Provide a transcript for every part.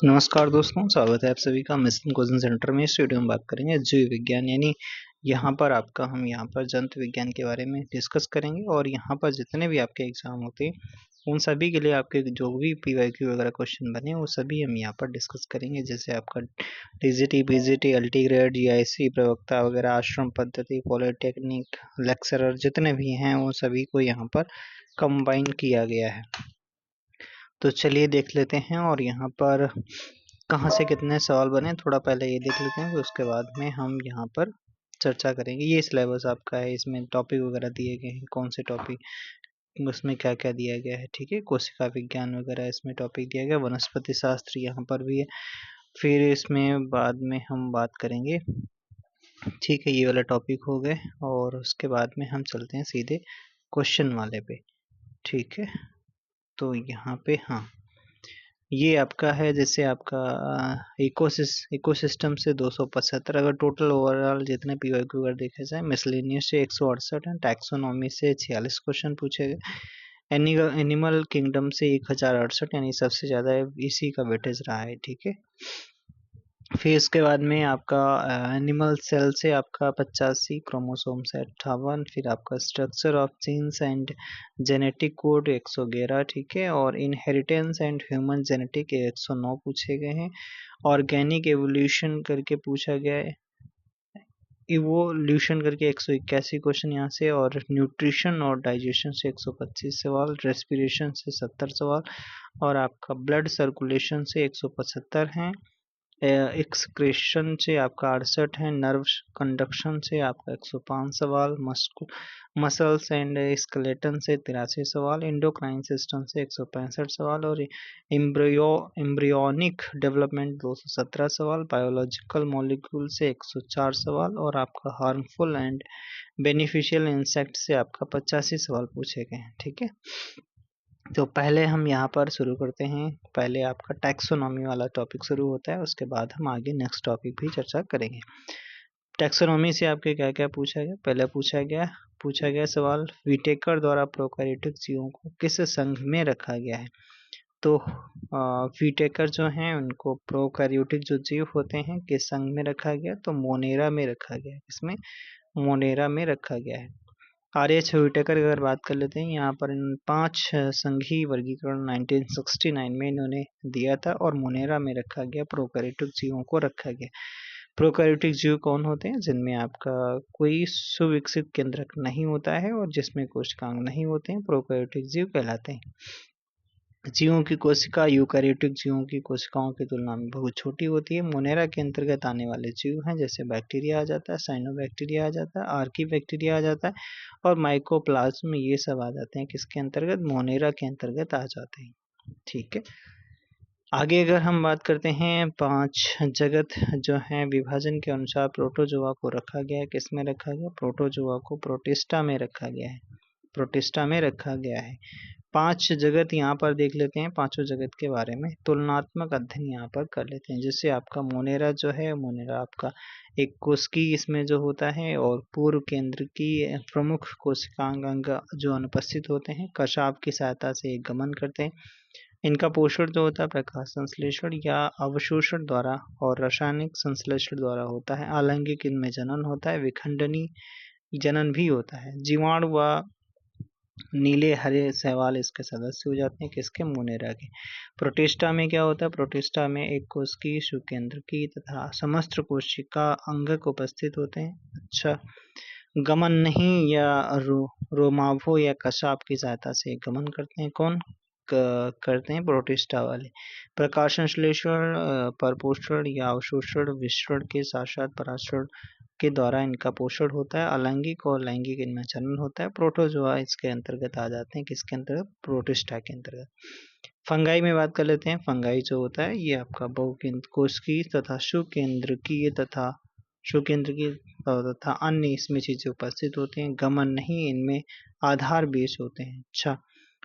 नमस्कार दोस्तों, स्वागत है आप सभी का मिशन कोचिंग सेंटर में। इस वीडियो में बात करेंगे जीव विज्ञान यानी यहाँ पर हम जंतु विज्ञान के बारे में डिस्कस करेंगे। और यहाँ पर जितने भी आपके एग्जाम होते हैं उन सभी के लिए आपके जो भी पीवाईक्यू वगैरह क्वेश्चन बने वो सभी हम यहाँ पर डिस्कस करेंगे। जैसे आपका टीजीटी, पीजीटी, अल्टीग्रेड, जीआईसी, प्रवक्ता वगैरह, आश्रम पद्धति, पॉलिटेक्निक, लेक्चरर जितने भी हैं वो सभी को यहाँ पर कंबाइन किया गया है। तो चलिए देख लेते हैं। और यहाँ पर कहाँ से कितने सवाल बने थोड़ा पहले ये देख लेते हैं, फिर उसके बाद में हम यहाँ पर चर्चा करेंगे। ये सिलेबस आपका है, इसमें टॉपिक वगैरह दिए गए हैं, कौन से टॉपिक, उसमें क्या क्या दिया गया है। ठीक है, कोशिका विज्ञान वगैरह इसमें टॉपिक दिया गया, वनस्पति शास्त्र यहाँ पर भी है। फिर इसमें बाद में हम बात करेंगे। ठीक है, ये वाला टॉपिक हो गए और उसके बाद में हम चलते हैं सीधे क्वेश्चन वाले पे। ठीक है, तो यहाँ पे हाँ, ये आपका है जैसे आपका इकोसिस्टम से 275, अगर टोटल ओवरऑल जितने पीवाईक्यू अगर देखे जाए, मिसलेनियस से 168 है, टैक्सोनॉमी से 46 क्वेश्चन पूछे गए, एनिमल किंगडम से 1068 यानी सबसे ज्यादा इसी का वेटेज रहा है। ठीक है, फिर इसके बाद में आपका एनिमल सेल से आपका 85, क्रोमोसोम से 58, फिर आपका structure of genes and genetic code 111। ठीक है, और इनहेरिटेंस एंड ह्यूमन जेनेटिक 109 पूछे गए हैं। ऑर्गेनिक एवोल्यूशन करके पूछा गया है, इवोल्यूशन करके 181 क्वेश्चन यहाँ से, और न्यूट्रिशन और डाइजेशन से 125 सवाल, रेस्पिरेशन से 70 सवाल, और आपका ब्लड सर्कुलेशन से 175 हैं, एक्सक्रेशन से आपका 68 है, नर्व कंडक्शन से आपका 105 सवाल, मसल्स एंड स्केलेटन से 83 सवाल, इंडोक्राइन सिस्टम से 165 सवाल, और एम्ब्रियोनिक डेवलपमेंट 217 सवाल, बायोलॉजिकल मॉलिक्यूल से 104 सवाल, और आपका हार्मफुल एंड बेनिफिशियल इंसेक्ट से आपका 85 सवाल पूछे गए हैं। ठीक है, तो पहले हम यहाँ पर शुरू करते हैं। पहले आपका टैक्सोनॉमी वाला टॉपिक शुरू होता है, उसके बाद हम आगे नेक्स्ट टॉपिक भी चर्चा करेंगे। टैक्सोनॉमी से आपके क्या क्या पूछा गया। पहले पूछा गया सवाल, विटेकर द्वारा प्रोकैरियोटिक जीवों को किस संघ में रखा गया है। तो विटेकर जो हैं उनको प्रोकैरियोटिक जो जीव होते हैं किस संघ में रखा गया, तो मोनेरा में रखा गया है। इसमें मोनेरा में रखा गया है। आर.एच. व्हिटेकर अगर बात कर लेते हैं, यहाँ पर इन 5 संघीय वर्गीकरण 1969 में इन्होंने दिया था, और मोनेरा में रखा गया प्रोकैरियोटिक जीवों को रखा गया। प्रोकैरियोटिक जीव कौन होते हैं, जिनमें आपका कोई सुविकसित केंद्रक नहीं होता है और जिसमें कोशिकांग नहीं होते हैं, प्रोकैरियोटिक जीव कहलाते हैं। जीवों की कोशिका यूकैरियोटिक जीवों की कोशिकाओं की तुलना में बहुत छोटी होती है। मोनेरा के अंतर्गत आने वाले जीव हैं जैसे बैक्टीरिया आ जाता है, साइनोबैक्टीरिया आ जाता है, आर्कीबैक्टीरिया आ जाता है, और माइकोप्लाज्म, ये सब आ जाते हैं किसके अंतर्गत, मोनेरा के अंतर्गत आ जाते हैं। ठीक है, आगे अगर हम बात करते हैं 5 जगत जो है विभाजन के अनुसार प्रोटोजोआ को रखा गया है। किस में रखा गया, प्रोटोजोआ को प्रोटिस्टा में रखा गया है, प्रोटिस्टा में रखा गया है। 5 जगत यहाँ पर देख लेते हैं, पांचों जगत के बारे में तुलनात्मक अध्ययन यहाँ पर कर लेते हैं। जैसे आपका मोनेरा जो है, मोनेरा आपका एक कोशिकी इसमें जो होता है, और पूर्व केंद्र की प्रमुख कोशिकांग अंग जो अनुपस्थित होते हैं कशाप की सहायता से गमन करते हैं। इनका पोषण जो होता है प्रकाश संश्लेषण या अवशोषण द्वारा और रासायनिक संश्लेषण द्वारा होता है। अलैंगिक इनमें जनन होता है, विखंडनी जनन भी होता है। जीवाणु व नीले हरे शैवाल इसके सदस्य हो जाते हैं किसके, मोनेरा के। प्रोटिस्टा में क्या होता है, प्रोटिस्टा में एक कोशिकीय सुकेंद्रकीय तथा समस्त कोशिका अंगक उपस्थित होते हैं। अच्छा, गमन नहीं या रोमाभो या कशाप की सहायता से गमन करते हैं। कौन करते हैं, प्रोटिस्टा वाले। प्रकाश संश्लेषण, परपोषण या अवशोषण, विसरण के साथ साथ पराशरण के द्वारा इनका पोषण होता है। अलैंगिक और लैंगिक इनमें जनन होता है। प्रोटोजोआ इसके अंतर्गत आ जाते हैं, किसके अंतर्गत, प्रोटिस्टा के अंतर्गत। फंगाई में बात कर लेते हैं। फंगाई जो होता है ये आपका बहुकेंद्र कोशिकीय तथा सुकेंद्रकीय तथा अन्य इसमें चीजें उपस्थित होते हैं। गमन नहीं, इनमें आधार बेस होते हैं। अच्छा,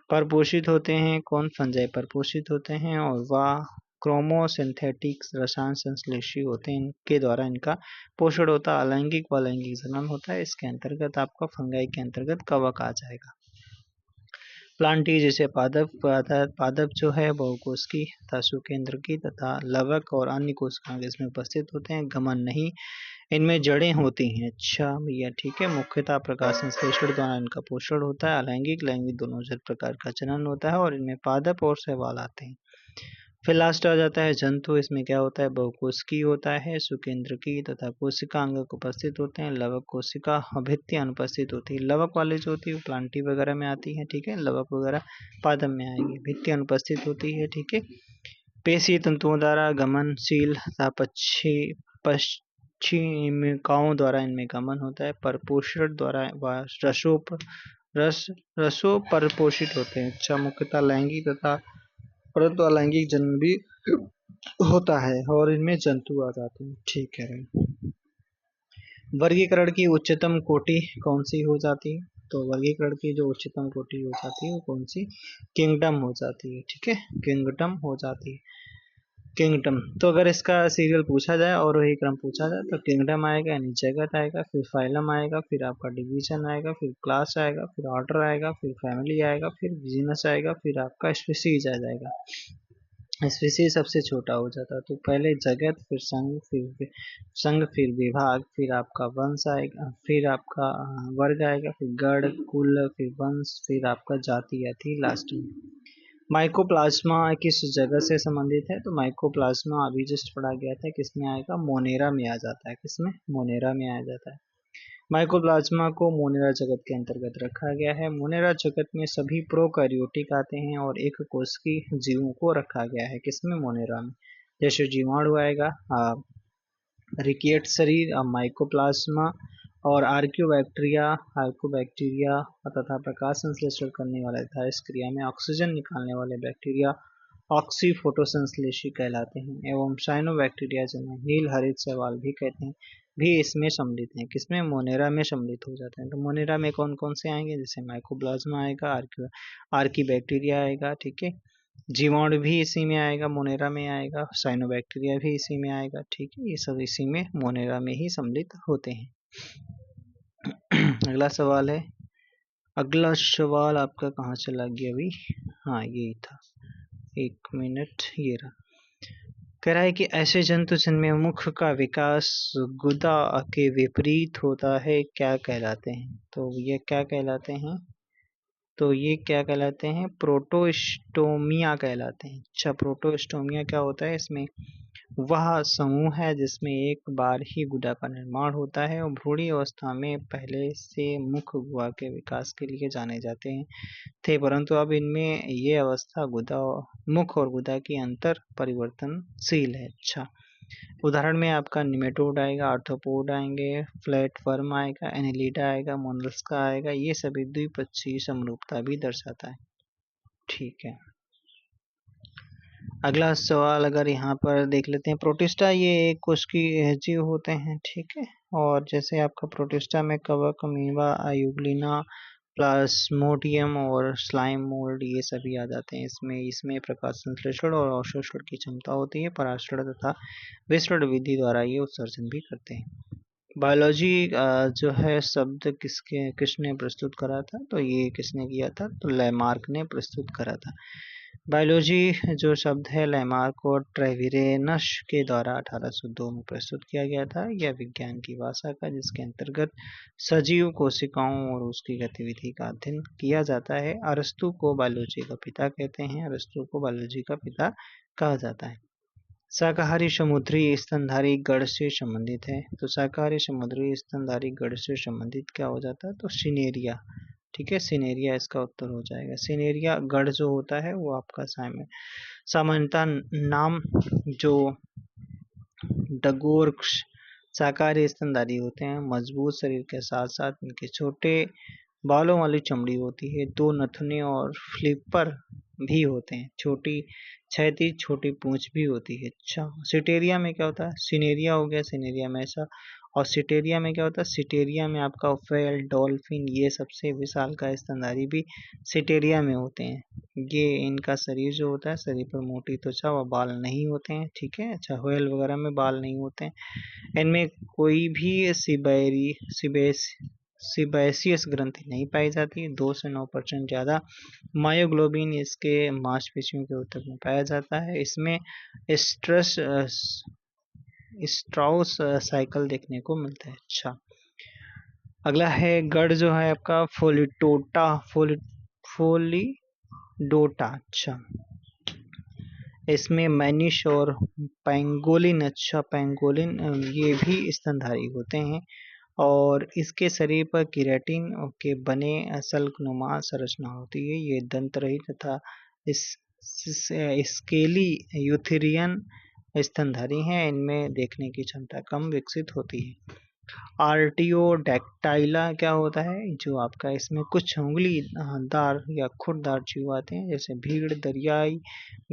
परपोषित होते हैं, कौन, फंजाई परपोषित होते हैं, और वह क्रोमोसिंथेटिक रसायन संश्लेषी होते हैं, इनके द्वारा इनका पोषण होता है। अलैंगिक व लैंगिक जनन होता है। इसके अंतर्गत आपका फंगाई के अंतर्गत कवक आ जाएगा। प्लांटी जैसे पादप जो है बहुकोशिकी तथा सुकेंद्रकी तथा लवक और अन्य कोशिकांग इसमें उपस्थित होते हैं। गमन नहीं, इनमें जड़ें होती हैं। अच्छा भैया, ठीक है। मुख्यतः प्रकाश संश्लेषण द्वारा इनका पोषण होता है। अलैंगिक लैंगिक दोनों प्रकार का जनन होता है और इनमें पादप और शैवाल आते हैं। फिर लास्ट आ जाता है जंतु। इसमें क्या होता है, बहुकोशिकीय होता है, सुकेंद्रकीय तथा कोशिका अंग उपस्थित होते हैं। लवक कोशिका अभित्य अनुपस्थित होती है। लवक वाले जो होती है वो प्लांटी वगैरह में आती है, ठीक है। लवक वगैरह पादप में आएगी। भित्ति अनुपस्थित होती है, ठीक है। पेशीय तंतुओं द्वारा गमनशील तथा पश्चिमिकाओं द्वारा इनमें गमन होता है। परपोषण द्वारा रसों परपोषित होते हैं। अच्छा, मुख्यतः लैंगिक तथा परंतु अलैंगिक जन्म भी होता है और इनमें जंतु आ जाते हैं, ठीक है। वर्गीकरण की उच्चतम कोटि कौन सी हो जाती है, तो वर्गीकरण की जो उच्चतम कोटि हो जाती है वो कौन सी, किंगडम हो जाती है, ठीक है। किंगडम हो जाती है, किंगडम। तो अगर इसका सीरियल पूछा जाए और वही क्रम पूछा जाए तो किंगडम आएगा, यानी जगत आएगा, फिर फाइलम आएगा, फिर आपका डिवीजन आएगा, फिर क्लास आएगा, फिर ऑर्डर आएगा, फिर फैमिली आएगा, फिर जीनस आएगा, फिर आपका स्पीसीज आ जाएगा। स्पीसीज सबसे छोटा हो जाता है। तो पहले जगत, फिर संघ, फिर विभाग, फिर आपका वंश आएगा, फिर आपका वर्ग आएगा, फिर गण, कुल, फिर वंश, फिर आपका जाति आती है लास्ट में। माइकोप्लाज्मा किस जगह से संबंधित है, तो माइकोप्लाज्मा अभी जस्ट पढ़ा गया था, किसमें आएगा, मोनेरा में आ जाता है। किसमें, मोनेरा में आ जाता है। माइकोप्लाज्मा को मोनेरा जगत के अंतर्गत रखा गया है। मोनेरा जगत में सभी प्रोकैरियोटिक आते हैं और एक कोशिकीय जीवों को रखा गया है। किसमें, मोनेरा में। जैसे जीवाणु आएगा, रिकेट शरीर, माइकोप्लाज्मा और आर्क्योबैक्टीरिया तथा प्रकाश संश्लेषण करने वाले तथा इस क्रिया में ऑक्सीजन निकालने वाले बैक्टीरिया ऑक्सी फोटोसंश्लेषी कहलाते हैं। एवं साइनोबैक्टीरिया जिन्हें नील हरित शैवाल भी कहते हैं भी इसमें सम्मिलित हैं। किसमें, मोनेरा में सम्मिलित हो जाते हैं। तो मोनेरा में कौन कौन से आएंगे, जैसे माइकोप्लाज्मा आएगा, आर्कीबैक्टीरिया आएगा, ठीक है। जीवाणु भी इसी में आएगा, मोनेरा में आएगा। साइनोबैक्टीरिया भी इसी में आएगा, ठीक है। ये सब इसी में मोनेरा में ही सम्मिलित होते हैं। अगला सवाल है, अगला सवाल आपका कहाँ चला गया अभी, हाँ यही था, एक मिनट, ये रहा। कह रहा है कि ऐसे जंतु जिनमें मुख का विकास गुदा के विपरीत होता है क्या कहलाते हैं, तो ये क्या कहलाते हैं, तो ये क्या कहलाते हैं, प्रोटोस्टोमिया कहलाते हैं। अच्छा, प्रोटोस्टोमिया क्या होता है, इसमें वह समूह है जिसमें एक बार ही गुदा का निर्माण होता है और भ्रूणी अवस्था में पहले से मुख गुहा के विकास के लिए जाने जाते हैं थे, परंतु अब इनमें ये अवस्था मुख और गुदा की अंतर परिवर्तनशील है। अच्छा, उदाहरण में आपका निमेटोड आएगा, आर्थ्रोपोड आएंगे, फ्लैटवर्म आएगा, एनिलिडा आएगा, मोलस्का आएगा। ये सभी द्विपक्षीय समरूपता भी दर्शाता है, ठीक है। अगला सवाल अगर यहाँ पर देख लेते हैं, प्रोटिस्टा ये एक कोशिकीय जीव होते हैं, ठीक है। और जैसे आपका प्रोटिस्टा में कवक, अमीबा, आयुग्लिना, प्लाज्मोडियम और स्लाइम मोल्ड ये सभी आ जाते हैं। इसमें प्रकाश संश्लेषण और अवशोषण की क्षमता होती है। परागण तथा विसरण विधि द्वारा ये उत्सर्जन भी करते हैं। बायोलॉजी जो है शब्द किसने प्रस्तुत करा था, तो ये किसने किया था, तो लैमार्क ने प्रस्तुत करा था। बायोलॉजी जो शब्द है लैमार्क और ट्रेविरेनस के द्वारा 1802 में प्रस्तुत किया गया था। यह विज्ञान की भाषा का जिसके अंतर्गत सजीव कोशिकाओं और उसकी गतिविधि का अध्ययन किया जाता है। अरस्तु को बायोलॉजी का पिता कहते हैं, अरस्तु को बायोलॉजी का पिता कहा जाता है। शाकाहारी समुद्री स्तनधारी गण से संबंधित है, तो शाकाहारी समुद्री स्तनधारी गण से संबंधित क्या हो जाता है, तो सिनेरिया, ठीक है। सिनेरिया इसका उत्तर हो जाएगा। सिनेरिया गढ़ जो होता है वो आपका सामान्यतः नाम जो डगोर्क्स शाकाहारी स्तनधारी होते हैं, मजबूत शरीर के साथ साथ इनके छोटे बालों वाली चमड़ी होती है, 2 नथुने और फ्लिपर भी होते हैं, छोटी पूंछ भी होती है। अच्छा, सिटेरिया में क्या होता है, सिनेरिया हो गया, सिनेरिया में ऐसा, और सिटेरिया में क्या होता है, सिटेरिया में आपका व्हेल, डॉल्फिन ये सबसे विशाल का स्तनधारी भी सिटेरिया में होते हैं। ये इनका शरीर जो होता है, शरीर पर मोटी त्वचा व बाल नहीं होते हैं, ठीक है। अच्छा, व्हेल वगैरह में बाल नहीं होते हैं। इनमें कोई भी सिबेसियस ग्रंथि नहीं पाई जाती। 2 से 9% ज़्यादा मायोग्लोबिन इसके मांसपेशियों के ऊतक में पाया जाता है। इसमें स्ट्रेस स्ट्राउस साइकिल देखने को मिलता है। अच्छा, अगला है गढ़ जो है आपका फोलिडोटा। अच्छा, इसमें मैनिश और पैंगोलिन, अच्छा पैंगोलिन ये भी स्तनधारी होते हैं और इसके शरीर पर केराटिन के बने सल्कनुमा संरचना होती है। ये दंत रहित तथा स्केली यूथेरियन स्तनधारी हैं। इनमें देखने की क्षमता कम विकसित होती है। आर्टियोडैक्टाइला क्या होता है, जो आपका इसमें कुछ उंगलीदार या खुरदार जीव आते हैं, जैसे भीड़, दरियाई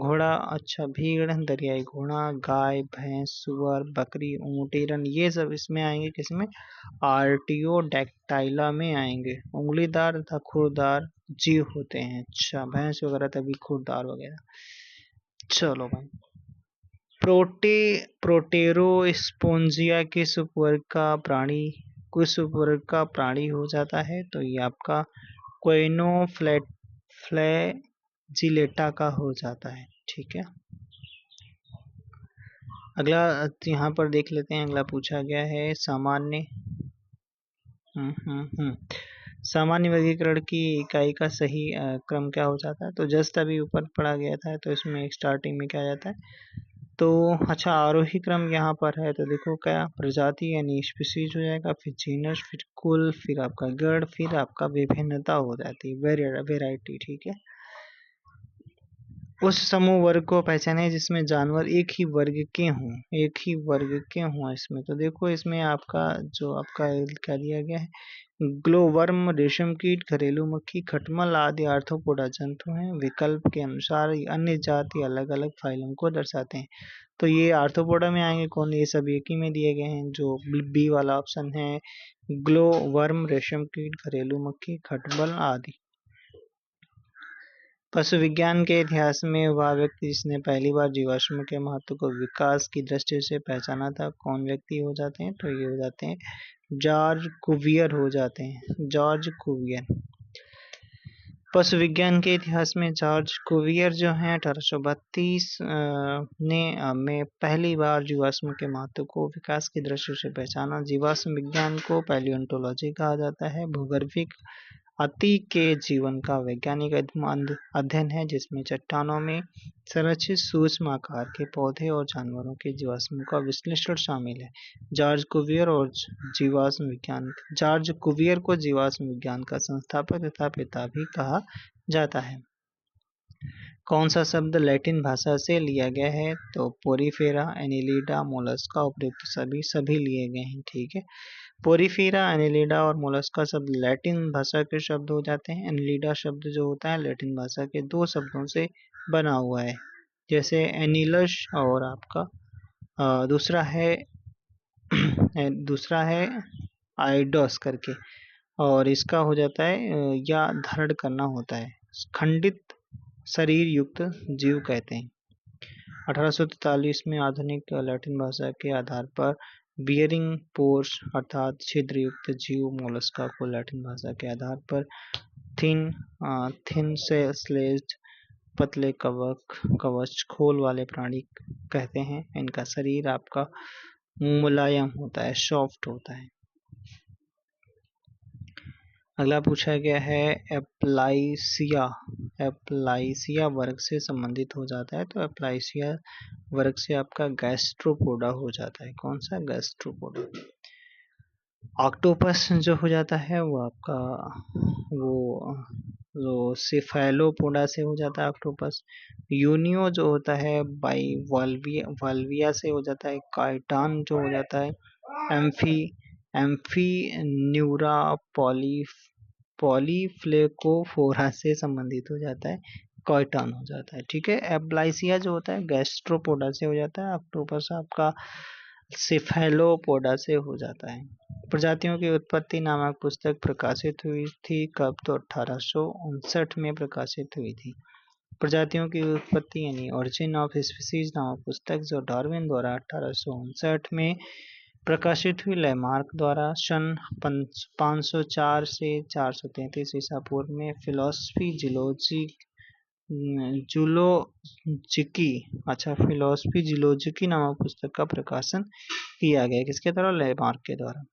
घोड़ा, अच्छा भीड़, दरियाई घोड़ा, गाय, भैंस, सुअर, बकरी, ऊँट, हिरन, ये सब इसमें आएंगे। किसमें? आर्टियोडैक्टाइला में आएंगे। उंगलीदार तथा खुरदार जीव होते हैं। अच्छा, भैंस वगैरह तभी खुरदार वगैरह। चलो भाई, प्रोटेरोस्पोंजिया किस उपवर्ग का प्राणी हो जाता है? तो ये आपका क्वेनोफ्लैजिलेटा का हो जाता है। ठीक है, अगला यहाँ पर देख लेते हैं। अगला पूछा गया है सामान्य वर्गीकरण की इकाई का सही क्रम क्या हो जाता है? तो जस्ट अभी ऊपर पढ़ा गया था, तो इसमें स्टार्टिंग में क्या आ जाता है? तो अच्छा, आरोही क्रम यहाँ पर है, तो देखो क्या प्रजाति यानी स्पीसीज हो जाएगा, फिर जीनस, फिर कुल, फिर आपका गण, फिर आपका विभिन्नता हो जाती है, वेराइटी। ठीक है, उस समूह वर्ग को पहचाने जिसमें जानवर एक ही वर्ग के हों इसमें। तो देखो इसमें आपका जो आपका क्या दिया गया है, ग्लोवर्म, रेशम कीट, घरेलू मक्खी, खटमल आदि आर्थ्रोपोडा जंतु हैं। विकल्प के अनुसार अन्य जाति अलग अलग फाइलम को दर्शाते हैं। तो ये आर्थ्रोपोडा में आएंगे कौन? ये सब एक ही में दिए गए हैं, जो बी वाला ऑप्शन है, ग्लोवर्म, रेशम कीट, घरेलू मक्खी, खटमल आदि। पशु विज्ञान के इतिहास में वह व्यक्ति जिसने पहली बार जीवाश्म के महत्व को विकास की दृष्टि से पहचाना था, कौन व्यक्ति हो जाते हैं? तो ये हो जाते हैं जॉर्ज कुवियर हो जाते हैं, जॉर्ज कुवियर। पशु विज्ञान के इतिहास में जॉर्ज कुवियर जो हैं 1832 में पहली बार जीवाश्म के महत्व को विकास की दृष्टि से पहचाना। जीवाश्म विज्ञान को पैलियोंटोलॉजी कहा जाता है। भूगर्भिक अति के जीवन का वैज्ञानिक अध्ययन है, जिसमें चट्टानों में संरक्षित सूक्ष्म आकार के पौधे और जानवरों के जीवाश्म का विश्लेषण शामिल है। जॉर्ज कुवियर को जीवाश्म विज्ञान का संस्थापक तथा पिता भी कहा जाता है। कौन सा शब्द लैटिन भाषा से लिया गया है? तो पोरीफेरा, एनिलिडा, मोलस्का, उपयुक्त सभी लिए गए हैं। ठीक है, पोरीफेरा, एनिलिडा और मोलस्का शब्द लैटिन भाषा के शब्द हो जाते हैं। एनिलिडा शब्द जो होता है लैटिन भाषा के 2 शब्दों से बना हुआ है, जैसे एनिलस और आपका दूसरा है आइडोस करके, और इसका हो जाता है या धारण करना होता है, खंडित शरीर युक्त जीव कहते हैं। 1843 में आधुनिक लैटिन भाषा के आधार पर बियरिंग पोर्स अर्थात छिद्र युक्त जीव मोलस्का को लैटिन भाषा के आधार पर थिन स्लेज्ड पतले कवच खोल वाले प्राणी कहते हैं। इनका शरीर आपका मुलायम होता है, सॉफ्ट होता है। अगला पूछा गया है एप्लाइसिया वर्ग से संबंधित हो जाता है। तो एप्लाइसिया वर्ग से आपका गैस्ट्रोपोडा हो जाता है। कौन सा? गैस्ट्रोपोडा। ऑक्टोपस जो हो जाता है वो आपका जो सिफेलोपोडा से हो जाता है ऑक्टोपस। यूनियो जो होता है बाइवाल्विया से हो जाता है। काइटान जो हो जाता है एम्फीन्यूरा पॉलीफ्लेकोफोरा से संबंधित हो जाता है, काइटान हो जाता है। ठीक है, एप्लाइसिया जो होता है गैस्ट्रोपोडा से हो जाता है। ऑक्टोपस आपका सिफेलोपोडा से हो जाता है। प्रजातियों की उत्पत्ति नामक पुस्तक प्रकाशित हुई थी कब? तो 1859 में प्रकाशित हुई थी। प्रजातियों की उत्पत्ति यानी ओरिजिन ऑफ स्पीसीज नामक पुस्तक जो डार्विन द्वारा 1859 में प्रकाशित हुई लैमार्क द्वारा सन 504 से 433 ईसा पूर्व में फिलोसफी जिलोजिकी नामक पुस्तक का प्रकाशन किया गया। किसके द्वारा? लैमार्क के द्वारा।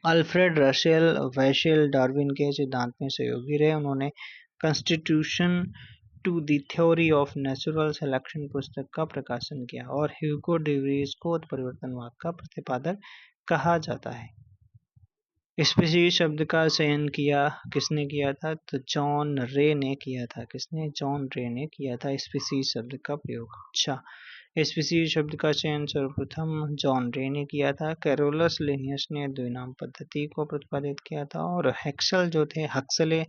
अल्फ्रेड रसेल वैशेल डार्विन के सिद्धांत में सहयोगी रहे। उन्होंने constitution to the theory of natural selection पुस्तक का प्रकाशन किया और ह्यूगो de Vries को उत्परिवर्तनवाद का प्रतिपादक कहा जाता है। स्पीसीज शब्द का चयन किसने किया था? तो जॉन रे ने किया था। किसने? जॉन रे ने किया था स्पीसीज शब्द का प्रयोग। अच्छा, स्पीसीज शब्द का चयन सर्वप्रथम जॉन रे ने किया था। कैरोलस लिनियस ने द्विनाम पद्धति को प्रतिपादित किया था और हक्सले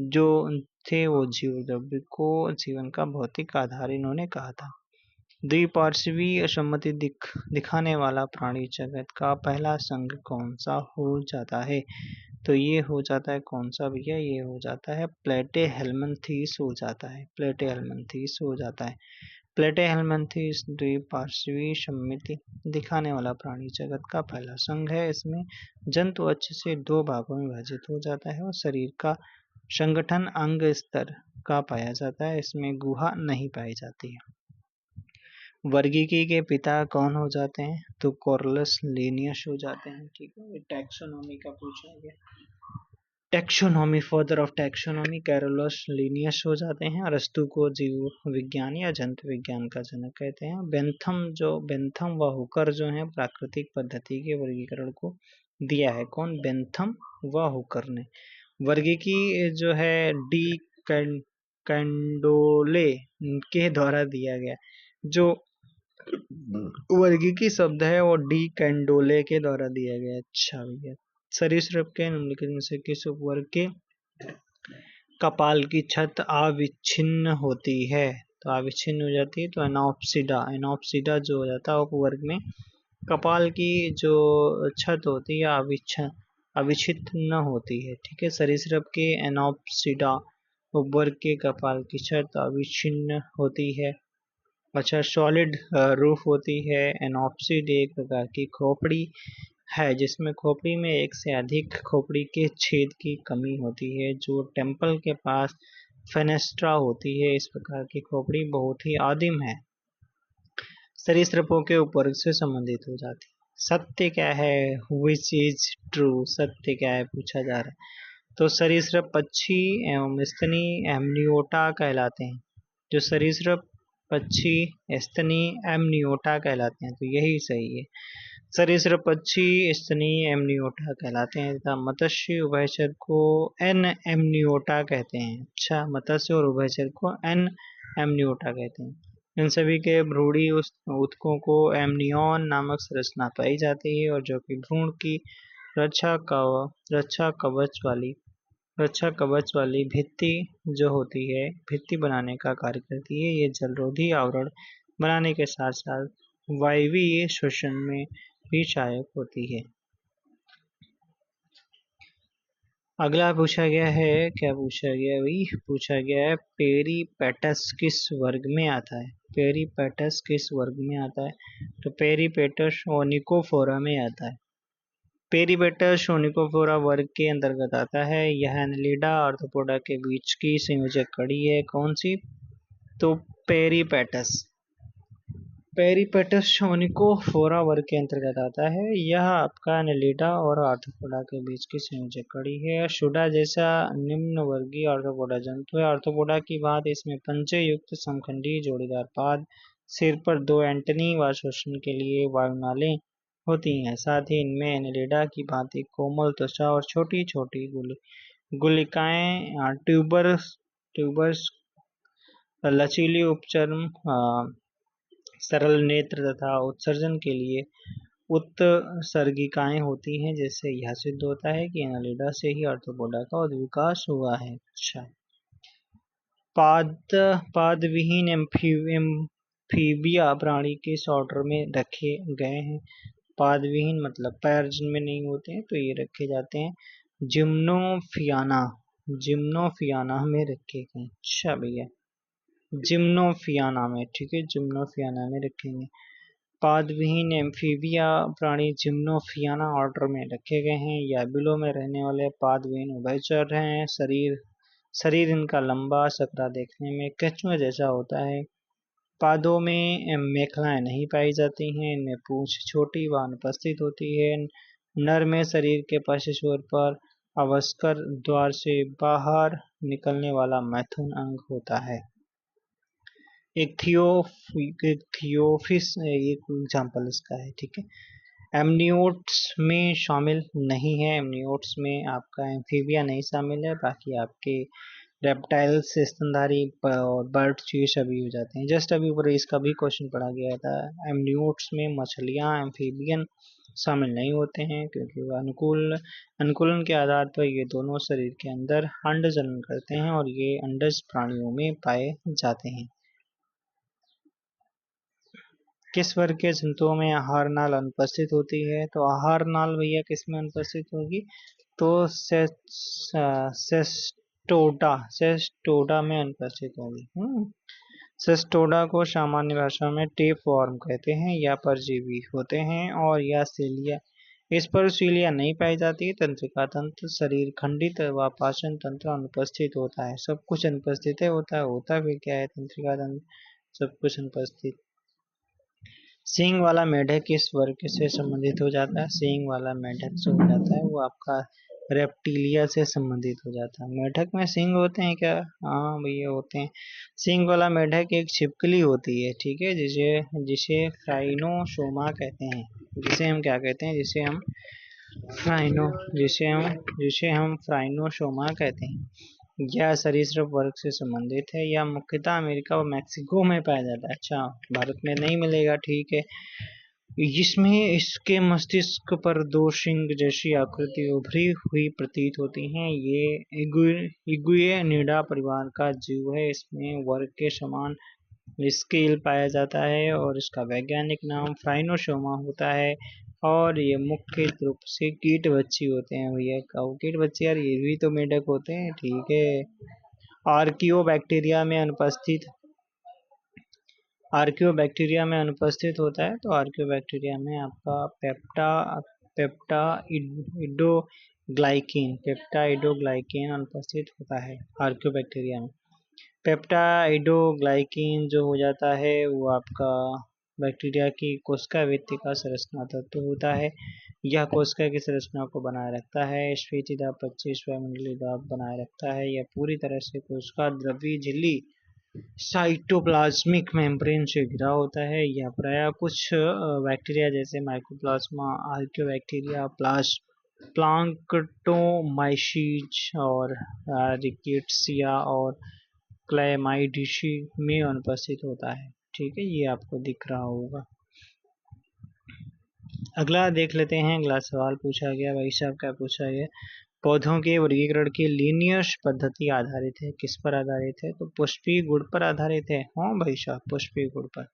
जो थे वो जीवद्रव्य को जीवन का भौतिक आधार इन्होंने कहा था। द्विपार्श्वीय सम्मति दिखाने वाला प्राणी जगत का पहला संघ कौन सा हो जाता है? तो ये हो जाता है कौन सा भैया? ये हो जाता है प्लेटेहेल्मिन्थेस हो जाता है। प्लेटेहेल्मिन्थेस हो जाता है। प्लेटेहेल्मिन्थेस द्विपार्श्वीय सम्मति दिखाने वाला प्राणी जगत का पहला संघ है। इसमें जंतु अच्छे से दो भागों में विभाजित हो जाता है और शरीर का संगठन अंग स्तर का पाया जाता है। इसमें गुहा नहीं पाई जाती है। वर्गीकी के पिता कौन हो जाते हैं? तो कॉर्लस लिनियस हो जाते हैं। ठीक है, टैक्सोनॉमी का पूछा गया। Taxonomy, father of taxonomy Carolus Linnaeus हो जाते हैं। अरस्तु को जीव विज्ञान या जंतु विज्ञान का जनक कहते हैं। बेंथम व हुकर जो है प्राकृतिक पद्धति के वर्गीकरण को दिया है। कौन? बेंथम व हुकर ने। वर्गीकी जो है डी कैंडोले के द्वारा दिया गया। जो वर्गीकी शब्द है वो डी कैंडोले के द्वारा दिया गया। अच्छा भैया, सरीसृप के निम्नलिखित में से किस उपवर्ग के कपाल की छत अविच्छिन्न होती है? तो अविच्छिन्न हो जाती है तो एनॉप्सिडा जो हो जाता है उपवर्ग में कपाल की जो छत होती है अविच्छिन्न होती है। ठीक है, सरीसृप के एनॉप्सिडा उपवर्ग के कपाल की छत अविच्छिन्न होती है। अच्छा, सॉलिड रूफ होती है। एनॉप्सिड एक प्रकार की खोपड़ी है जिसमें खोपड़ी में एक से अधिक खोपड़ी के छेद की कमी होती है। जो टेम्पल के पास फेनेस्ट्रा होती है, इस प्रकार की खोपड़ी बहुत ही आदिम है। सरीसृपों के उपवर्ग से संबंधित हो जाती है। सत्य क्या है? विच इज ट्रू, सत्य क्या है पूछा जा रहा है। तो सरीसृप पक्षी एवं स्तनी एमनियोटा कहलाते हैं। जो सरीसृप पक्षी स्तनी एमनियोटा कहलाते हैं, तो यही सही है। सरीसृप पक्षी स्तनी एमनियोटा कहलाते हैं तथा मत्स्य उभयचर को एन एमनियोटा कहते हैं। अच्छा, मत्स्य और उभयचर को एन एमनियोटा कहते हैं। इन सभी के भ्रूणी ऊतकों को एमनियन नामक संरचना पाई जाती है और जो कि भ्रूण की रक्षा कवच वाली भित्ति जो होती है, भित्ति बनाने का कार्य करती है। ये जलरोधी आवरण बनाने के साथ साथ वायवीय श्वसन में भी सहायक होती है। अगला पूछा गया है, क्या पूछा गया भाई? पूछा गया है पेरीपेटस किस वर्ग में आता है? पेरीपेटस किस वर्ग में आता है? तो पेरीपेटस ओनिकोफोरा में आता है। पेरीपेटस ओनिकोफोरा वर्ग के अंतर्गत आता है। यह एनेलिडा आर्थ्रोपोडा के बीच की संयोजक कड़ी है। कौन सी? तो पेरीपेटस ओनिकोफोरा वर्ग के अंतर्गत आता है। यह आपका एनेलिडा और आर्थ्रोपोडा के बीच की संयोजक कड़ी है। शुडा जैसा निम्न वर्गीय आर्थ्रोपोडा जंतु है। आर्थ्रोपोडा की बात इसमें पंजे युक्त समखंडी जोड़ीदार पाद, सिर पर दो एंटनी व श्वसन के लिए वायुनालें होती हैं। साथ ही इनमें एनेलिडा की भांति कोमल त्वचा और छोटी छोटी गुलिकाएं ट्यूबर्स लचीली उपचर्म सरल नेत्र तथा उत्सर्जन के लिए उत्सर्गिकाएं होती हैं, जिससे यह सिद्ध होता है कि एनेलिडा से ही आर्थ्रोपोडा का उद्विकास हुआ है। अच्छा, पादविहीन एम्फीबिया प्राणी किस ऑर्डर में रखे गए हैं? पादविहीन मतलब पैर जिनमें नहीं होते हैं, तो ये रखे जाते हैं जिम्नोफियाना में रखे गए। अच्छा भैया, जिम्नोफियाना में। ठीक है, जिम्नोफियाना में रखेंगे। पादविहीन एम्फीबिया प्राणी जिम्नोफियाना ऑर्डर में रखे गए हैं। या बिलों में रहने वाले पादविहीन उभयचर हैं। शरीर इनका लंबा सकरा देखने में केंचुए जैसा होता है। पादों में मेखलाएं नहीं पाई जाती हैं। इनमें पूंछ छोटी व अनुपस्थित होती है। नर में शरीर के पश्च छोर पर अवस्कर द्वार से बाहर निकलने वाला मैथुन अंग होता है। एक थियोफिस एक एग्जाम्पल इसका है, ठीक है। एमनियोट्स में शामिल नहीं है। एमनियोट्स में आपका एम्फीबिया नहीं शामिल है, बाकी आपके रेप्टाइल्स, स्तनधारी और बर्ड्स ये सभी हो जाते हैं। जस्ट अभी ऊपर इसका भी क्वेश्चन पढ़ा गया था। एमनियोट्स में मछलियां एम्फीबियन शामिल नहीं होते हैं, क्योंकि वह अनुकूलन के आधार पर ये दोनों शरीर के अंदर अंड जनन करते हैं और ये अंडज प्राणियों में पाए जाते हैं। किस वर्ग के जंतुओं में आहार नाल अनुपस्थित होती है? तो आहार नाल भैया किस में अनुपस्थित होगी? तो सेस्टोडा में अनुपस्थित होगी। सेस्टोडा को सामान्य भाषा में टेप वर्म कहते हैं। या परजीवी होते हैं और या सीलिया, इस पर सीलिया नहीं पाई जाती। तंत्रिका तंत्र शरीर खंडित व पाचन तंत्र अनुपस्थित होता है। सब कुछ अनुपस्थित है, होता भी क्या है तंत्रिका तंत्र? सब कुछ अनुपस्थित। सींग वाला मेढक किस वर्ग से संबंधित हो जाता है? सींग वाला मेढक जो हो जाता है वो आपका रेप्टिलिया से संबंधित हो जाता है। मेढक में सींग होते हैं क्या? हाँ भैया होते हैं। सींग वाला मेढक एक छिपकली होती है, ठीक है, जिसे जिसे फ्राइनोसोमा कहते हैं। जिसे हम क्या कहते हैं? जिसे हम फ्राइनोसोमा कहते हैं। यह सरीसृप वर्ग से संबंधित है। या मुख्यतः अमेरिका और मैक्सिको में पाया जाता है। अच्छा, भारत में नहीं मिलेगा, ठीक है। जिसमें इसके मस्तिष्क पर दो सिंग जैसी आकृति उभरी हुई प्रतीत होती है। ये इगुएनिडा परिवार का जीव है। इसमें वर्ग के समान स्केल पाया जाता है और इसका वैज्ञानिक नाम फ्राइनोसोमा होता है। और ये मुख्य रूप से कीट बच्ची होते हैं भैया। कीट बच्चे यार, ये भी तो मेढक होते हैं, ठीक है। आर्कियोबैक्टीरिया में अनुपस्थित होता है। तो आर्कियोबैक्टीरिया में आपका पेप्टाइडोग्लाइकिन अनुपस्थित होता है आर्कियोबैक्टीरिया में। पेप्टाइडोग्लाइकिन जो हो जाता है वो आपका बैक्टीरिया की कोशिका भित्ति का संरचना तत्व होता है। यह कोशिका की संरचना को बनाए रखता है। स्फीति दाब 25 वायुमंडलीय दाब बनाए रखता है। यह पूरी तरह से कोशिका द्रव्य झिल्ली साइटोप्लाज्मिक मेम्ब्रेन से घिरा होता है। यह प्रायः कुछ बैक्टीरिया जैसे माइकोप्लाज्मा, आर्कियोबैक्टीरिया, प्लांक्टोमाइसीज और रिकेट्सिया और क्लेमाइडीसी में अनुपस्थित होता है, ठीक है। ये आपको दिख रहा होगा। अगला देख लेते हैं। अगला सवाल पूछा गया, भाई साहब क्या पूछा गया? पौधों के वर्गीकरण की लीनियस पद्धति आधारित है। किस पर आधारित है? तो पुष्पीय गुण पर आधारित है। हाँ भाई साहब, पुष्पीय गुण पर।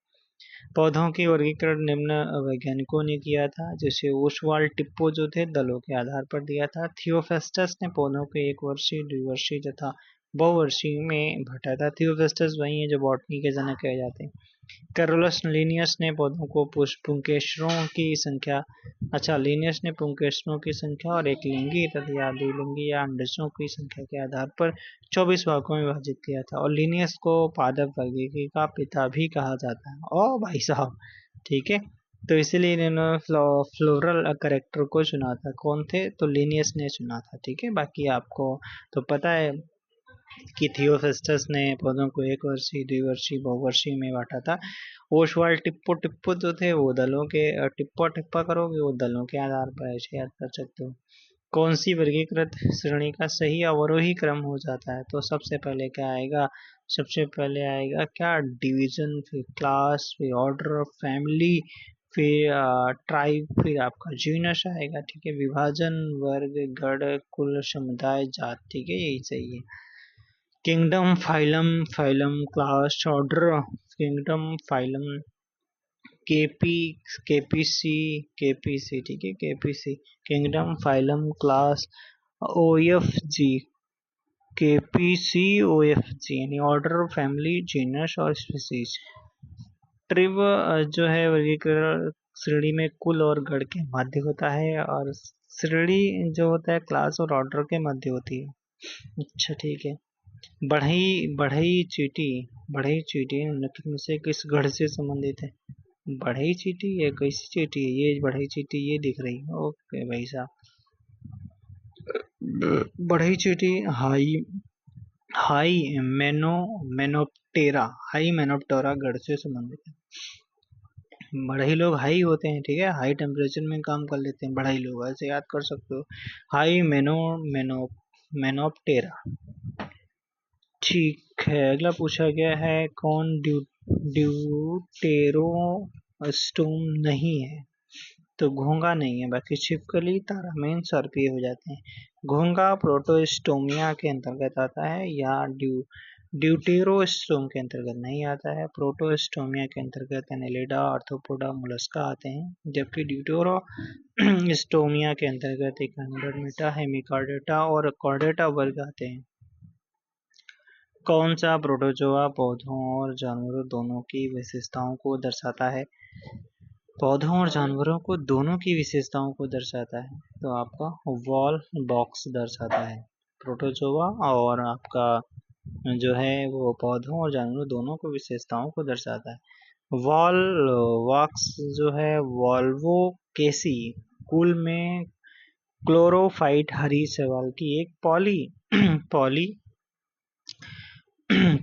पौधों के वर्गीकरण निम्न वैज्ञानिकों ने किया था, जैसे ओसवाल्ड टिप्पो जो थे दलों के आधार पर दिया था। थियोफेस्टस ने पौधों को 1 वर्षीय, 2 वर्षीय तथा बहुवर्षीय में बांटा था। थियोफेस्टस वही है जो बॉटनी के जनक कहे जाते हैं। कैरोलस लिनियस ने पौधों को पुंकेसरों की संख्या लिनियस ने पुंकेसरों की संख्या और एक लिंगी तथा द्विलिंगी या अंडों की संख्या के आधार पर 24 भागों में विभाजित किया था। और लिनियस को पादप वर्गीकी का पिता भी कहा जाता है। ओ भाई साहब, ठीक है। तो इसीलिए इन्होंने फ्लोरल करेक्टर को चुना था। कौन थे? तो लिनियस ने चुना था, ठीक है। बाकी आपको तो पता है कि थियोफेस्टस ने पौधों को 1 वर्षीय, 2 वर्षीय, बहुवर्षीय में बांटा था। ओसवाल्ड टिप्पो जो थे वो दलों के टिप्पा करोगे वो दलों के आधार पर ऐसे याद कर सकते हो। कौन सी वर्गीकृत श्रेणी का सही अवरोही क्रम हो जाता है? तो सबसे पहले क्या आएगा? सबसे पहले आएगा क्या? डिवीजन, फिर क्लास, फिर ऑर्डर ऑफ फैमिली, फिर ट्राइब, फिर आपका जीनस आएगा, ठीक है। विभाजन, वर्ग, गण, कुल, समुदाय, जात, ठीक है, यही सही है। Kingdom, phylum, class, order, kingdom, phylum, KPC, ठीक है, KPC, kingdom, phylum, class, OFG, KPC, OFG यानी ऑर्डर, फैमिली, जीनस और स्पीसीज। ट्रिब जो है वर्गीकरण श्रेणी में कुल और गण के मध्य होता है, और श्रेणी जो होता है क्लास और ऑर्डर के मध्य होती है। अच्छा ठीक है। बढ़ई बढ़ई चींटी, बढ़ई चींटी निम्नलिखित में से किस गण से संबंधित है? बढ़ई चींटी है, कैसी चींटी है ये? बढ़ई चींटी ये दिख रही है, ओके भाई साहब। बढ़ई चींटी हाई हाई मेनोप्टेरा, हाई मेनोप्टेरा गण से संबंधित है। बढ़ई लोग हाई होते हैं, ठीक है, हाई टेम्परेचर में काम कर लेते हैं बढ़ई लोग, ऐसे याद कर सकते हो। हाई मेनो मेनोप्टेरा। ठीक है, अगला पूछा गया है कौन ड्यूटेरोस्टोम नहीं है? तो घोंगा नहीं है, बाकी छिपकली, तारामीन, सर्पी हो जाते हैं। घोंगा प्रोटोस्टोमिया के अंतर्गत आता है या ड्यूटेरोस्टोम के अंतर्गत नहीं आता है। प्रोटोस्टोमिया के अंतर्गत एनेलिडा, आर्थ्रोपोडा, मोलस्का आते हैं, जबकि ड्यूटेरोस्टोमिया के अंतर्गत एकांडरमेटा, हेमिकॉर्डेटा और कॉर्डेटा वर्ग आते हैं। कौन सा प्रोटोजोआ पौधों और जानवरों दोनों की विशेषताओं को दर्शाता है? पौधों और जानवरों को दोनों की विशेषताओं को दर्शाता है, तो आपका वॉल बॉक्स दर्शाता है। प्रोटोजोआ और आपका जो है वो पौधों और जानवरों दोनों को विशेषताओं को दर्शाता है। वॉल वॉक्स जो है वॉल्वोकेसी कुल में क्लोरोफाइट हरी शैवाल की एक पॉली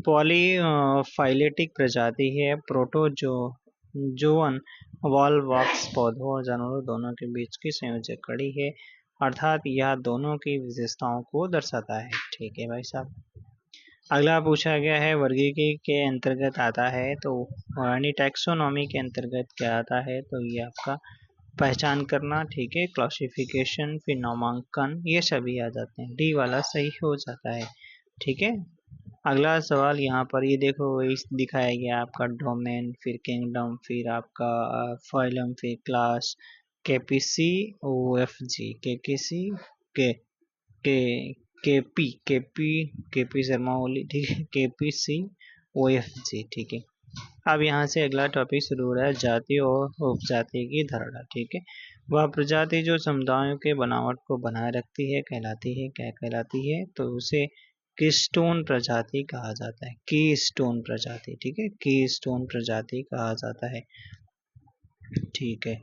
पॉलीफाइलेटिक प्रजाति है। प्रोटोजोअन वॉल्वॉक्स पौधों और जानवरों दोनों के बीच की संयोजक कड़ी है, अर्थात यह दोनों की विशेषताओं को दर्शाता है। ठीक है भाई साहब। अगला पूछा गया है वर्गीकरण के अंतर्गत आता है, तो यानी टैक्सोनॉमी के अंतर्गत क्या आता है? तो ये आपका पहचान करना, ठीक है, क्लासिफिकेशन, फिर नामांकन, ये सभी आ जाते हैं। डी वाला सही हो जाता है, ठीक है। अगला सवाल यहाँ पर ये देखो, इस दिखाया गया आपका डोमेन, फिर किंगडम, फिर आपका फाइलम, फिर क्लास, केपीसी ओएफजी, केकेसी के के केपी शर्मा ओली, ठीक है, केपीसी ओएफजी, ठीक है। अब यहाँ से अगला टॉपिक शुरू हो रहा है, जाति और उपजाति की धारणा, ठीक है। वह प्रजाति जो समुदायों के बनावट को बनाए रखती है कहलाती है, क्या कहलाती है? तो उसे कीस्टोन प्रजाति कहा जाता है, कीस्टोन प्रजाति, ठीक है, कीस्टोन प्रजाति कहा जाता है, ठीक है।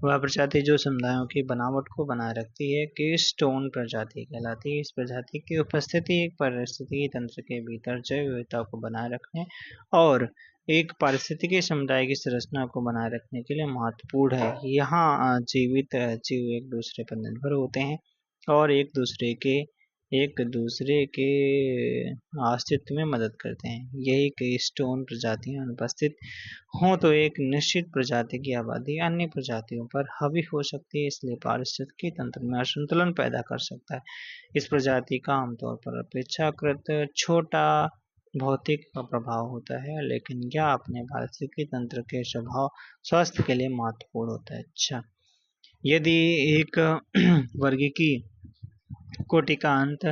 वह प्रजाति जो समुदायों की बनावट को बनाए रखती है कीस्टोन प्रजाति कहलाती है। इस प्रजाति की उपस्थिति एक पारिस्थितिकी तंत्र के भीतर जैव विविधता को बनाए रखने और एक पारिस्थितिकी समुदाय की संरचना को बनाए रखने के लिए महत्वपूर्ण है। यहाँ जीवित जीव एक दूसरे पर निर्भर होते हैं और एक दूसरे के अस्तित्व में मदद करते हैं। यही कीस्टोन प्रजातियां अनुपस्थित हों तो एक निश्चित प्रजाति की आबादी अन्य प्रजातियों पर हावी हो सकती है, इसलिए पारिस्थितिकी तंत्र में असंतुलन पैदा कर सकता है। इस प्रजाति का आमतौर पर अपेक्षाकृत छोटा भौतिक प्रभाव होता है, लेकिन यह अपने पारिस्थितिकी तंत्र के स्वभाव स्वास्थ्य के लिए महत्वपूर्ण होता है। अच्छा, यदि एक वर्गीकी कोटि का अंत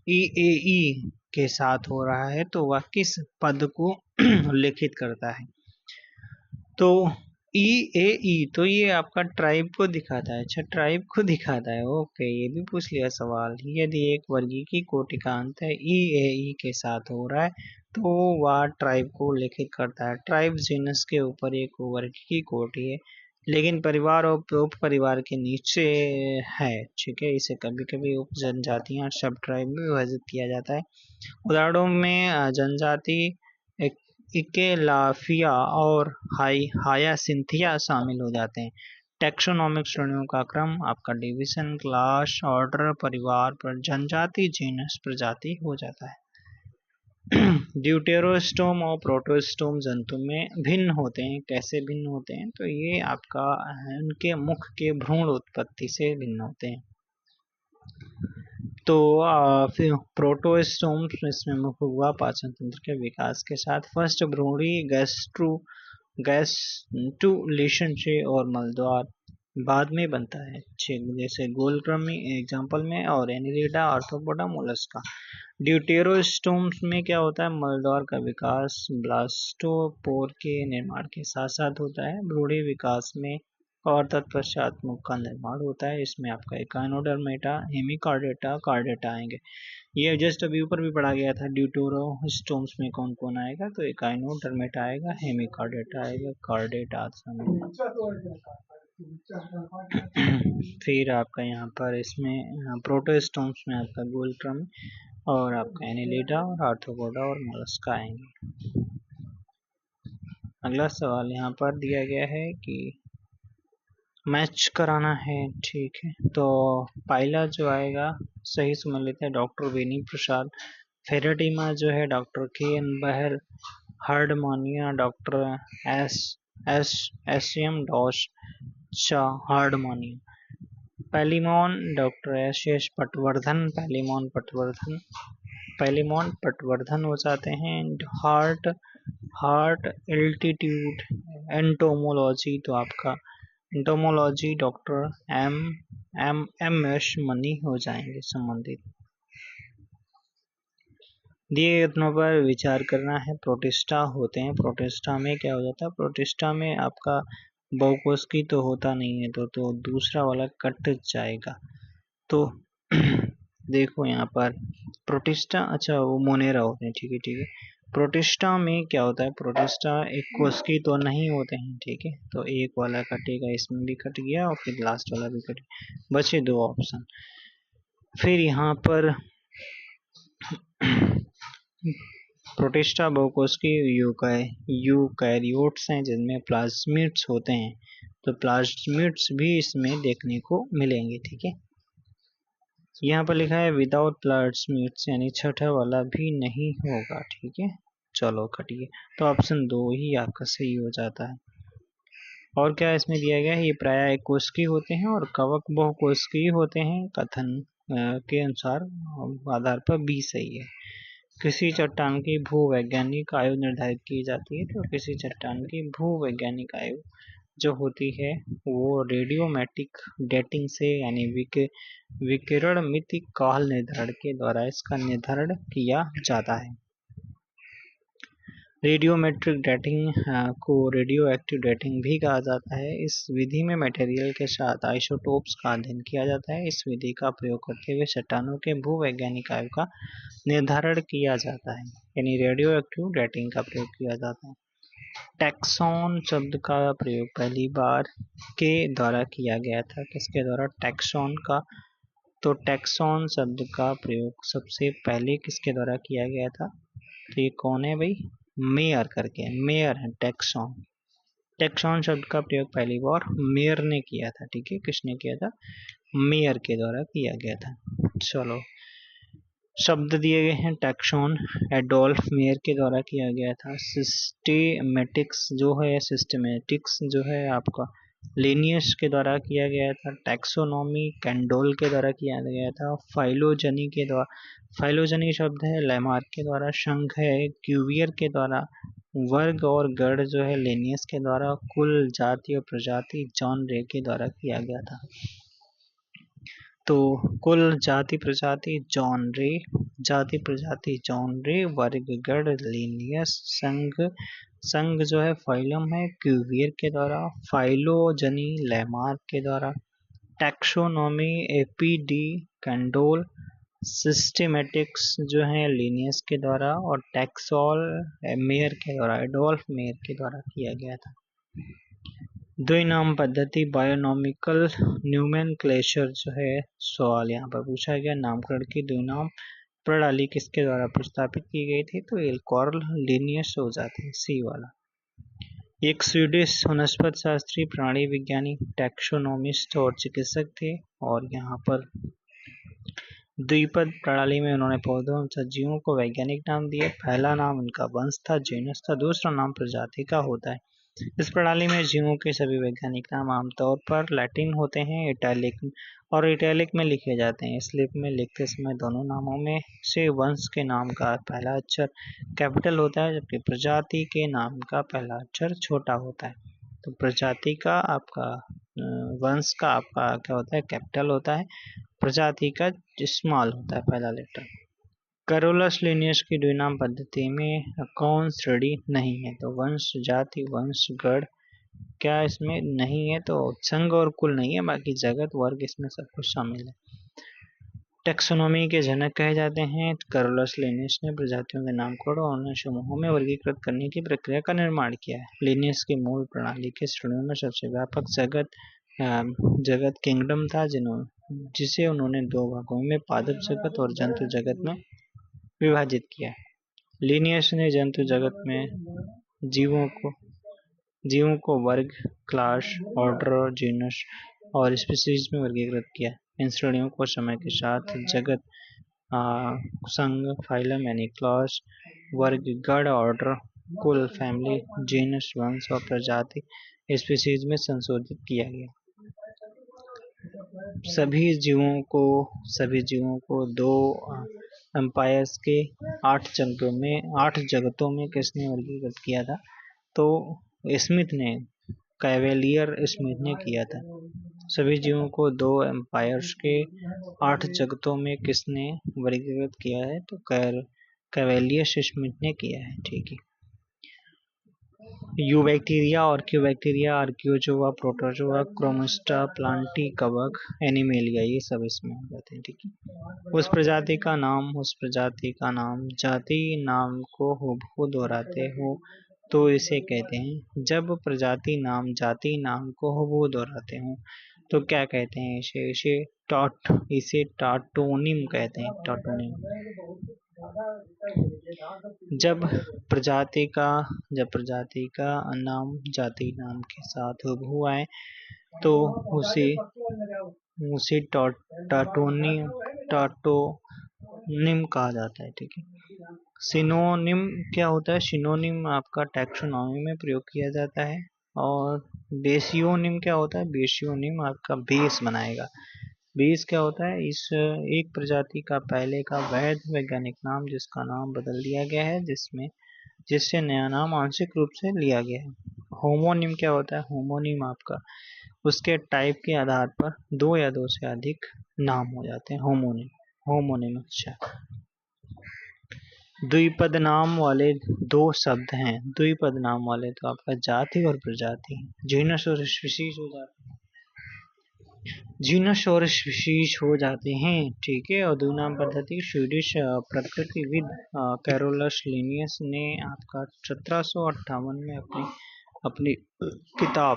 ई के साथ हो रहा है तो वह किस पद को उल्लेखित करता है? तो ई तो ये आपका ट्राइब को दिखाता है। अच्छा, ट्राइब को दिखाता है, ओके, ये भी पूछ लिया सवाल। यदि एक वर्गीकी कोटि का अंत है ई के साथ हो रहा है तो वह ट्राइब को उल्लेखित करता है। ट्राइब जीनस के ऊपर एक वर्गीकी कोटि है, लेकिन परिवार और उप परिवार के नीचे है, ठीक है। इसे कभी कभी उप जनजातियां सब ट्राइब में विभाजित किया जाता है। उदाहरणों में जनजाति इकेलाफिया और हायासिंथिया शामिल हो जाते हैं। टैक्सोनॉमिक श्रेणियों का क्रम आपका डिवीजन, क्लास, ऑर्डर, परिवार पर जनजाति, जीनस, प्रजाति हो जाता है। ड्यूटेरोस्टोम और प्रोटोस्टोम जंतु में भिन्न होते हैं। कैसे भिन्न होते हैं? तो ये आपका उनके मुख के भ्रूण उत्पत्ति से भिन्न होते हैं। तो फिर प्रोटोस्टोम इसमें मुख्य हुआ पाचन तंत्र के विकास के साथ फर्स्ट भ्रूणी गैस्ट्रुलेशन से और मलद्वार बाद में बनता है, जैसे गोलक्रमी एग्जाम्पल में, और एनिलिडा, आर्थ्रोपोडा, मोलस्का। ड्यूटेरोस्टोम्स में क्या होता है, मलद्वार का विकास ब्लास्टोपोर के निर्माण के साथ साथ होता है। भ्रूणी विकास में और तत्पश्चात मुख का निर्माण होता है। इसमें आपका एकाइनोडर्मेटा, हेमिकार्डेटा, कार्डेटा आएंगे। ये जस्ट अभी ऊपर भी पढ़ा गया था, ड्यूटेरोस्टोम्स में कौन कौन आएगा, तो एकाइनोडर्मेटा आएगा, हेमिकार्डेटा आएगा, कार्डेटा फिर आपका यहाँ पर इसमें प्रोटोस्टोम्स में आपका गोल्ट्रम और आपका एनिलिडा और आर्थ्रोपोडा और मोलस्का आएंगे। अगला सवाल यहाँ पर दिया गया है कि मैच कराना है, ठीक है। तो पहला जो आएगा सही समझ लेते हैं, डॉक्टर वेनी प्रसाद। फेरेटिमा जो है डॉक्टर के एन बहर। हार्डमानिया doctor S S S M डॉस शाह हार्डमानिया। पैलिमोन डॉक्टर एस पटवर्धन, पैलिमोन पटवर्धन हो जाते हैं। हार्ट एल्टीट्यूड एंटोमोलॉजी, तो आपका entomology doctor M S Mani हो जाएंगे संबंधित। दिए गए प्रश्नों पर विचार करना है। प्रोटिस्टा होते हैं, प्रोटिस्टा में क्या हो जाता है, प्रोटिस्टा में आपका बहुकोशिकीय तो होता नहीं है, तो दूसरा वाला कट जाएगा। तो देखो यहाँ पर प्रोटिस्टा, अच्छा वो मोनेरा होते हैं, ठीक है। प्रोटिस्टा में क्या होता है, प्रोटिस्टा एक कोशिकीय तो नहीं होते हैं, ठीक है। तो एक वाला कटेगा, इसमें भी कट गया और फिर लास्ट वाला भी कट गया, बचे दो ऑप्शन। फिर यहाँ पर प्रोटिस्टा बहुकोशिकीय यूकैरियोट्स हैं जिनमें प्लाज्मिड्स होते हैं, तो प्लाज्मिड्स भी इसमें देखने को मिलेंगे, ठीक है। यहाँ पर लिखा है विदाउट प्लाज्मिड्स, यानी छठा वाला भी नहीं होगा, ठीक है। चलो कटिए, तो ऑप्शन 2 ही आपका सही हो जाता है। और क्या इसमें दिया गया है, ये प्रायः एक कोशिकीय होते हैं और कवक बहुकोशिकीय होते हैं, कथन के अनुसार आधार पर बी सही है। किसी चट्टान की भूवैज्ञानिक आयु निर्धारित की जाती है, तो किसी चट्टान की भूवैज्ञानिक आयु जो होती है वो रेडियोमेट्रिक डेटिंग से, यानी विकिरणमिति काल निर्धारण के द्वारा इसका निर्धारण किया जाता है। रेडियोमेट्रिक डेटिंग को रेडियो एक्टिव डेटिंग भी कहा जाता है। इस विधि में मटेरियल के साथ आइसोटोप्स का अध्ययन किया जाता है। इस विधि का प्रयोग करते हुए चट्टानों के भूवैज्ञानिक आयु का निर्धारण किया जाता है, यानी रेडियो एक्टिव डेटिंग का प्रयोग किया जाता है। टैक्सॉन शब्द का प्रयोग पहली बार के द्वारा किया गया था, किसके द्वारा, टैक्सॉन का। तो टैक्सॉन शब्द का प्रयोग सबसे पहले किसके द्वारा किया गया था, तो ये कौन है भाई, मेयर करके, मेयर है टैक्सॉन। टैक्सॉन शब्द का प्रयोग पहली बार मेयर ने किया था, ठीक है। किसने किया था, मेयर के द्वारा किया गया था। चलो शब्द दिए गए हैं, टैक्सॉन एडोल्फ मेयर के द्वारा किया गया था। सिस्टेमेटिक्स जो है, सिस्टेमेटिक्स जो है आपका लिनियस के द्वारा किया गया था। टैक्सोनॉमी कैंडोल के द्वारा किया गया था। फाइलोजनी के द्वारा, फाइलोजनी शब्द है लेमार्क के द्वारा। संघ है क्यूवियर के द्वारा। वर्ग और गण जो है लिनियस के द्वारा। कुल जाति और प्रजाति जॉन रे के द्वारा किया गया था। तो कुल जाति प्रजाति जॉन रे, जाति प्रजाति जॉन रे, वर्ग गण लिनियस, संघ जो है फाइलम है क्यूवियर के द्वारा। फाइलोजनी लेमार्क के द्वारा। Taxonomy APD Candolle. सिस्टेमेटिक्स जो है लिनियस के द्वारा। और टैक्सॉल मेयर के द्वारा, एडोल्फ मेयर के द्वारा किया गया था। द्विनाम पद्धति बायोनॉमिकल न्यूमेनक्लेचर जो है सवाल यहाँ पर पूछा गया, नामकरण की द्विनाम प्रणाली किसके द्वारा प्रस्तावित की गई थी, तो कार्ल लिनियस हो जाते हैं, सी वाला। एक स्वीडिश वनस्पति शास्त्री, प्राणी विज्ञानी, टैक्सोनोमिस्ट और चिकित्सक थे। और यहाँ पर द्विपद प्रणाली में उन्होंने पौधों एवं सजीवों को वैज्ञानिक नाम दिए। पहला नाम उनका वंश था, जीनस था, दूसरा नाम प्रजाति का होता है। इस प्रणाली में जीवों के सभी वैज्ञानिक नाम आमतौर पर लैटिन होते हैं, इटैलिक में लिखे जाते हैं। स्लिप में लिखते समय दोनों नामों में से वंश के नाम का पहला अक्षर कैपिटल होता है, जबकि प्रजाति के नाम का पहला अक्षर छोटा होता है। तो प्रजाति का आपका वंश का आपका क्या होता है, कैपिटल होता है। प्रजाति का स्मॉल होता है, पहला लेटर। कैरोलस लिनियस की द्विनाम पद्धति में कौन श्रेणी नहीं है? तो वंश, जाति, वंश, गण क्या इसमें नहीं है? तो संघ और कुल नहीं है, बाकी जगत, वर्ग इसमें सब कुछ शामिल है। टेक्सोनॉमी के जनक कहे जाते हैं। कैरोलस लिनियस ने प्रजातियों के नामकरण और उन्हें समूहों में वर्गीकृत करने की प्रक्रिया का निर्माण किया है। लिनियस की मूल प्रणाली के श्रेणियों में सबसे व्यापक जगत किंगडम था, जिसे उन्होंने दो भागों में पादप जगत और जंतु जगत में विभाजित किया है। लिनियस ने जंतु जगत में जीवों को वर्ग, क्लास, ऑर्डर, जीनस और स्पीशीज में वर्गीकृत किया। इन श्रेणियों को समय के साथ जगत, संघ, फाइलम यानी क्लास, वर्ग, गण, ऑर्डर, कुल, फैमिली, जीनस, वंश और प्रजाति, स्पीशीज में संशोधित किया गया। सभी जीवों को दो एम्पायर्स के 8 जगतों में किसने वर्गीकृत किया था? तो कैवेलियर स्मिथ ने किया था। सभी जीवों को 2 एम्पायर्स के 8 जगतों में किसने वर्गीकृत किया है? तो कैवेलियर स्मिथ ने किया है। ठीक है। Eubacteria, archaebacteria, archaezoa, protozoa, chromista, plantae, कवक, एनिमेलिया, ये सब इसमें हो जाते हैं। ठीक है। उस प्रजाति का नाम जाति नाम को हूबहू दोहराते हो तो इसे कहते हैं। जब प्रजाति नाम जाति नाम को हूबहू दोहराते हो तो क्या कहते हैं? इसे टाटोनिम कहते हैं। टाटोनिम। जब प्रजाति का नाम जाति नाम के साथ हूबहू आए तो उसे टाटोनिम कहा जाता है। ठीक है। सिनोनिम क्या होता है? सिनोनिम आपका टैक्सोनॉमी में प्रयोग किया जाता है। और बेसियोनिम क्या होता है? बेसियोनिम आपका बेस बनाएगा। बेस क्या होता है? इस एक प्रजाति का पहले का वैध वैज्ञानिक नाम जिसका नाम बदल दिया गया है, जिससे नया नाम आंशिक रूप से लिया गया है। होमोनिम क्या होता है? होमोनिम आपका उसके टाइप के आधार पर 2 या 2 से अधिक नाम हो जाते हैं। होमोनिम। अच्छा। द्विपद नाम वाले 2 शब्द हैं। द्विपद नाम वाले तो आपका जाति और प्रजाति, जीनस और स्पीशीज हो जाते हैं। जीनस और स्पीशीज हो जाते हैं। ठीक है। और द्विनाम पद्धति स्वीडिश प्रकृतिविद कैरोलस लिनियस ने आपका 1758 में अपनी किताब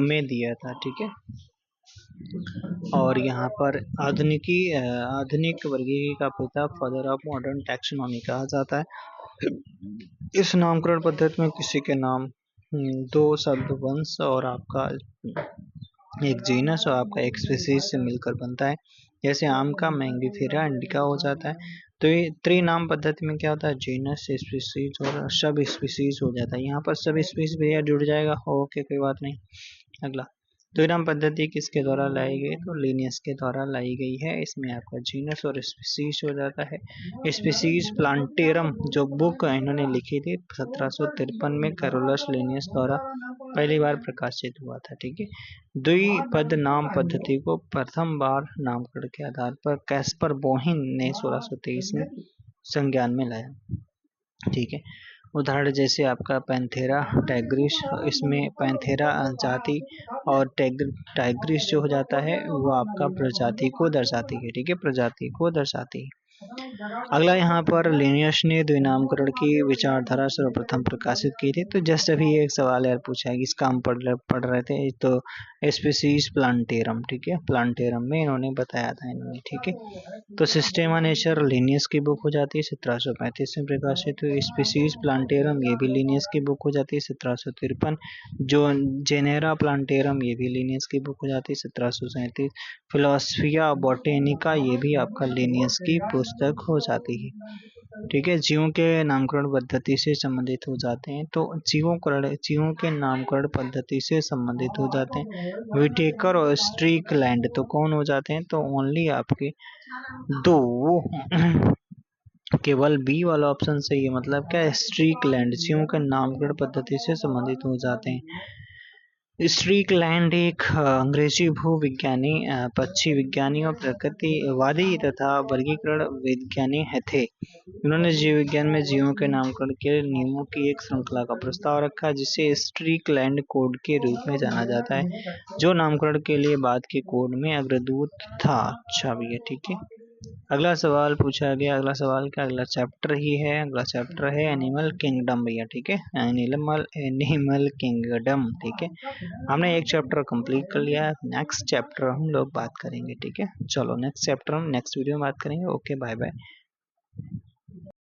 में दिया था। ठीक है। और यहाँ पर आधुनिक वर्गीकरण का पिता, फादर ऑफ मॉडर्न टैक्सोनॉमी कहा जाता है। इस नामकरण पद्धति में किसी के नाम 2 शब्द, वंश और आपका एक जीनस और आपका एक स्पीशीज से मिलकर बनता है। जैसे आम का मैंगिफेरा इंडिका हो जाता है। तो ये त्रिनाम पद्धति में क्या होता है? जीनस, स्पीशीज और सब स्पीशीज हो जाता है। यहाँ पर सब स्पीशीज भैया जुड़ जाएगा। ओके, कोई बात नहीं। अगला, द्विनाम पद्धति किसके द्वारा लाई गई? तो लिनियस के द्वारा लाई गई है। इसमें आपका जीनस और स्पीशीज हो जाता है। स्पीशीज प्लांटेरम जो बुक इन्होंने लिखी थी 1753 में कैरोलस लिनियस द्वारा पहली बार प्रकाशित हुआ था। ठीक है। द्विपद नाम पद्धति को प्रथम बार नामकरण के आधार पर कैस्पर बोहिन ने 1623 में संज्ञान में लाया। ठीक है। उदाहरण जैसे आपका पैंथेरा टाइग्रिस, इसमें पैंथेरा जाति और टाइग्रिस जो हो जाता है वो आपका प्रजाति को दर्शाती है। ठीक है। प्रजाति को दर्शाती है। अगला, यहाँ पर लिनियस ने द्विनामकरण की विचारधारा सर्वप्रथम प्रकाशित की थी। तो जस्ट अभी एक सवाल यार पूछा है, इसका हम पढ़ रहे थे। तो स्पीसीज प्लांटेरम, ठीक है, प्लांटेरम में इन्होंने बताया था इन्होंने। ठीक है। तो सिस्टेमा नेचर लिनियस की बुक हो जाती है 1735 में प्रकाशित हुई। स्पीसीज प्लांटेरम ये भी लिनियस की बुक हो जाती है 1753। जो जेनेरा प्लांटेरम ये भी लिनियस की बुक हो जाती है 1737। फिलोसफिया बोटेनिका ये भी आपका लिनियस की पुस्तक हो जाती है। ठीक है। जीवों के नामकरण पद्धति से संबंधित हो जाते हैं। तो जीवों के नामकरण पद्धति से संबंधित हो जाते हैं विटेकर और स्ट्रीकलैंड। तो कौन हो जाते हैं? तो ओनली आपके 2 केवल बी वाला ऑप्शन सही है। मतलब क्या? स्ट्रीकलैंड जीवों के नामकरण पद्धति से संबंधित हो जाते हैं। स्ट्रीक लैंड एक अंग्रेजी भूविज्ञानी, पक्षी विज्ञानी और प्रकृतिवादी तथा वर्गीकरण विज्ञानी थे। उन्होंने जीव विज्ञान में जीवों के नामकरण के नियमों की एक श्रृंखला का प्रस्ताव रखा, जिसे स्ट्रीक लैंड कोड के रूप में जाना जाता है, जो नामकरण के लिए बाद के कोड में अग्रदूत था। अच्छा भैया, ठीक है। अगला सवाल पूछा गया, अगला सवाल का अगला चैप्टर ही है, अगला चैप्टर है एनिमल किंगडम भैया, ठीक है। एनिमल किंगडम, ठीक है। हमने एक चैप्टर कंप्लीट कर लिया, नेक्स्ट चैप्टर हम लोग बात करेंगे, ठीक है। चलो नेक्स्ट चैप्टर हम नेक्स्ट वीडियो में बात करेंगे। Okay, bye bye.